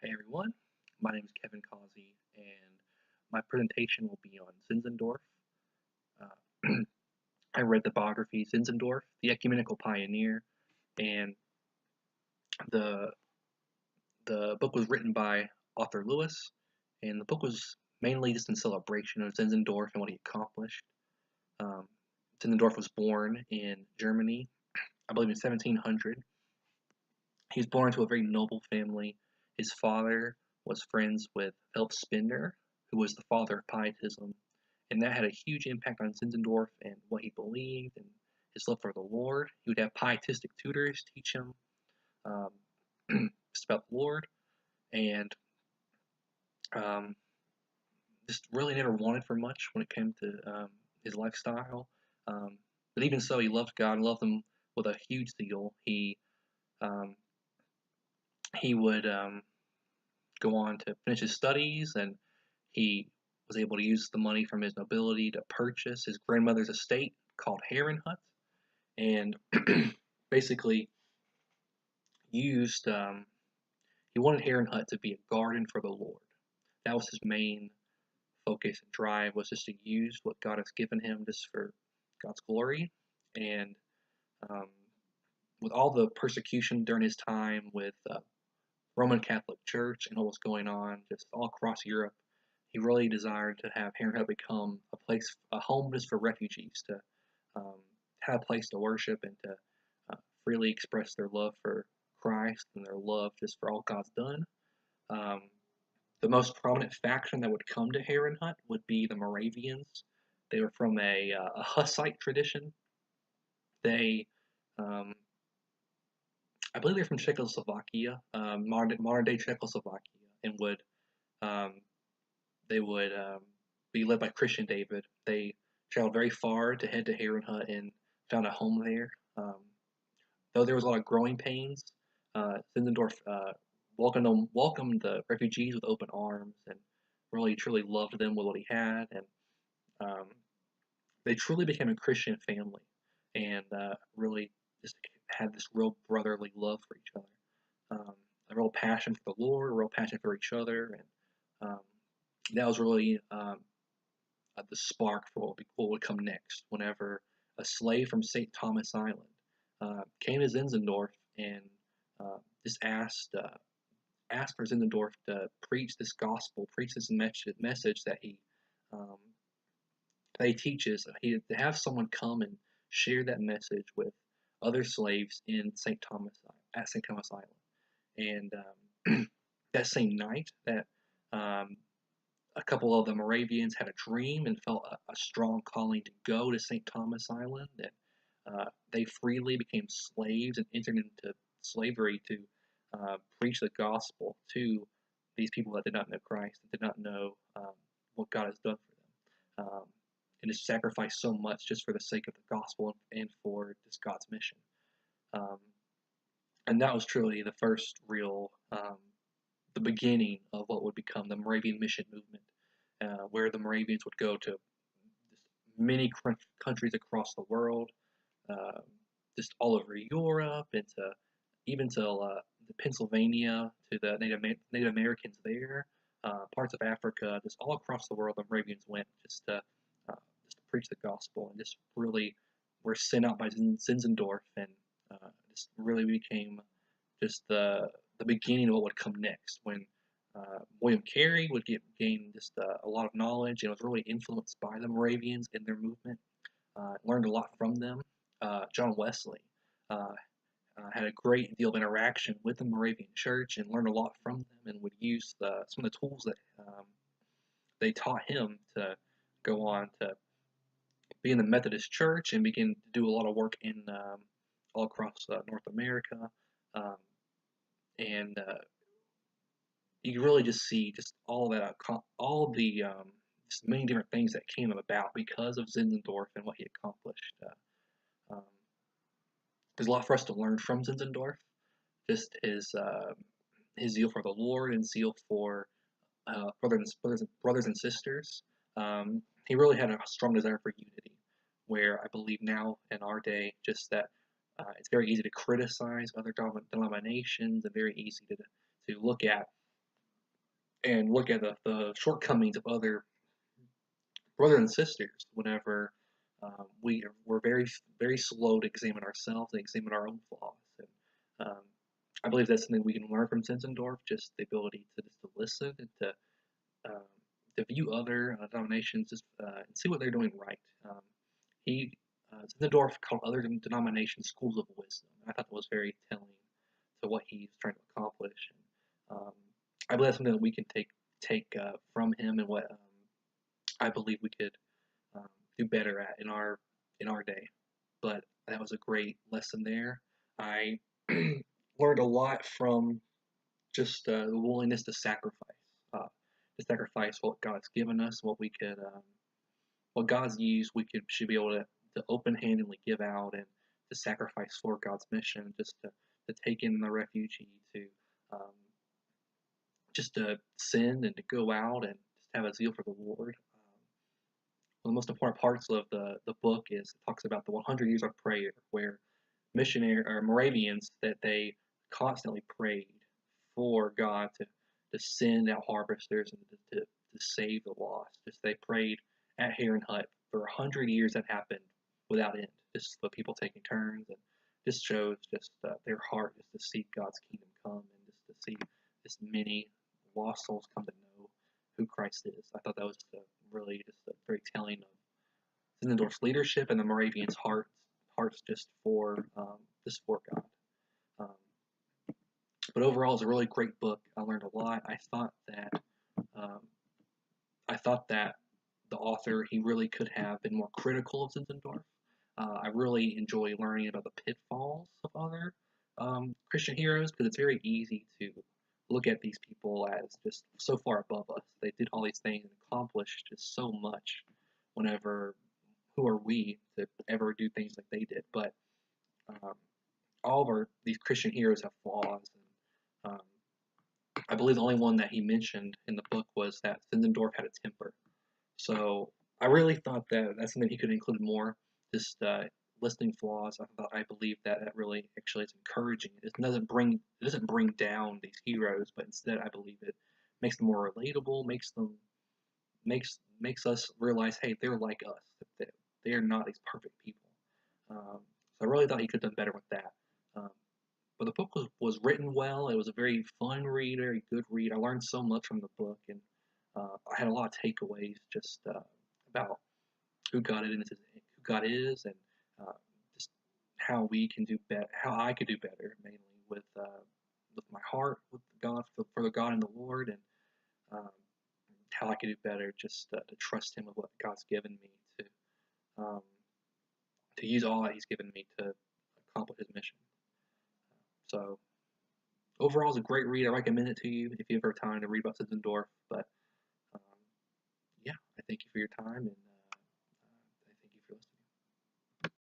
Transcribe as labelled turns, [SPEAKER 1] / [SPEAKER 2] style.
[SPEAKER 1] Hey everyone, my name is Kevin Causey, and my presentation will be on Zinzendorf. Uh, I read the biography Zinzendorf, the Ecumenical Pioneer, and the the book was written by Arthur Lewis, and the book was mainly just in celebration of Zinzendorf and what he accomplished. Um, Zinzendorf was born in Germany, I believe in 1700. He was born into a very noble family. His father was friends with Philip Spindler, who was the father of pietism, and that had a huge impact on Zinzendorf and what he believed and his love for the Lord. He would have pietistic tutors teach him um, just about the Lord, and um, just really never wanted for much when it came to his lifestyle. Um, but even so, he loved God and loved Him with a huge zeal. Um, he would go on to finish his studies, and he was able to use the money from his nobility to purchase his grandmother's estate called Herrenhut, and basically used he wanted Herrenhut to be a garden for the Lord. That was his main focus and drive, was just to use what God has given him just for God's glory. And um, with all the persecution during his time with Roman Catholic Church and what was going on just all across Europe, he really desired to have Herrenhut become a home just for refugees to um, have a place to worship and to freely express their love for Christ and their love just for all God's done. Um, the most prominent faction that would come to Herrenhut would be the Moravians. They were from a Hussite tradition. They, um, I believe they're from Czechoslovakia, modern day Czechoslovakia, and um, they would be led by Christian David. They traveled very far to head to Herrenhut and found a home there. Though there was a lot of growing pains, Zinzendorf welcomed the refugees with open arms and really truly loved them with what he had, and um, they truly became a Christian family and really just had this real brotherly love for each other, a real passion for the Lord, a real passion for each other, and that was really the spark for what would come next. Whenever a slave from St. Thomas Island came to Zinzendorf and just asked for Zinzendorf to preach this gospel, preach this message um, that he teaches. To have someone come and share that message with other slaves in St. Thomas Island, and that same night that um, a couple of the Moravians had a dream and felt a strong calling to go to St. Thomas Island, and they freely became slaves and entered into slavery to preach the gospel to these people that did not know Christ, that did not know what God has done for them, and just sacrificed so much just for the sake of the gospel and for just God's mission. Um, and that was truly the first real, the beginning of what would become the Moravian mission movement, where the Moravians would go to many countries across the world, uh, just all over Europe, and to even to the Pennsylvania, to the Native Americans there, parts of Africa, just all across the world. The Moravians went uh, just to preach the gospel, and just really were sent out by Zinzendorf, and just really became just the beginning of what would come next when William Carey would gain just a lot of knowledge and was really influenced by the Moravians in their movement. Learned a lot from them. John Wesley uh, had a great deal of interaction with the Moravian Church and learned a lot from them, and would use some of the tools that they taught him to go on to be in the Methodist Church and begin to do a lot of work in all across North America. Um, and you really just see just all the just many different things that came about because of Zinzendorf and what he accomplished. Um, there's a lot for us to learn from Zinzendorf, just his zeal for the Lord and zeal for brothers and sisters. He really had a strong desire for unity, where I believe now in our day, just that it's very easy to criticize other denominations and very easy to look at and look at the shortcomings of other brothers and sisters whenever we're very slow to examine ourselves and examine our own flaws. And I believe that's something we can learn from Zinzendorf, just the ability to listen and um, to view other denominations just, and see what they're doing right. He Zinzendorf called other denominations schools of wisdom. I thought that was very telling to what he's trying to accomplish. And, I believe that's something that we can take from him, and what I believe we could um, do better at in our day. But that was a great lesson there. I learned a lot from just the willingness to sacrifice what God's given us, what God's used. We should be able to open-handedly give out and to sacrifice for God's mission, just to take in the refugee, to um, just to send and to go out and just have a zeal for the Lord. One of the most important parts of the book is it talks about the 100 years of prayer, where missionary or Moravians that they constantly prayed for God to send out harvesters and to save the lost. Just they prayed at Heron Hut for 100 years. That happened without end. Just the people taking turns, and just shows just their heart just to see God's kingdom come, and just to see this many lost souls come to know who Christ is. I thought that was really just very telling of Zinzendorf's leadership and the Moravians' hearts just for God. Um, but overall, it's a really great book. I learned a lot. Um, I thought that the author, he really could have been more critical of Zinzendorf. I really enjoy learning about the pitfalls of other Christian heroes, because it's very easy to look at these people as just so far above us. They did all these things and accomplished just so much. Whenever, who are we to ever do things like they did? But um, all of these Christian heroes have flaws. And I believe the only one that he mentioned in the book was that Zinzendorf had a temper. So I really thought that that's something he could include more. Just listing flaws. I believe that that really actually is encouraging. It doesn't bring down these heroes, but instead I believe it makes them more relatable. Makes us realize, hey, they're like us. They are not these perfect people. So I really thought he could have done better with that. Um, but the book was written well. It was a very fun read, very good read. I learned so much from the book, and I had a lot of takeaways just about who God is, and uh, just how we can do better, how I could do better, mainly with my heart, with God, for the God and the Lord, and um, how I could do better, just to trust Him with what God's given me um, to use all that He's given me to accomplish His mission. So overall, it's a great read. I recommend it to you if you ever have time to read about Zinzendorf. But um, yeah, I thank you for your time, and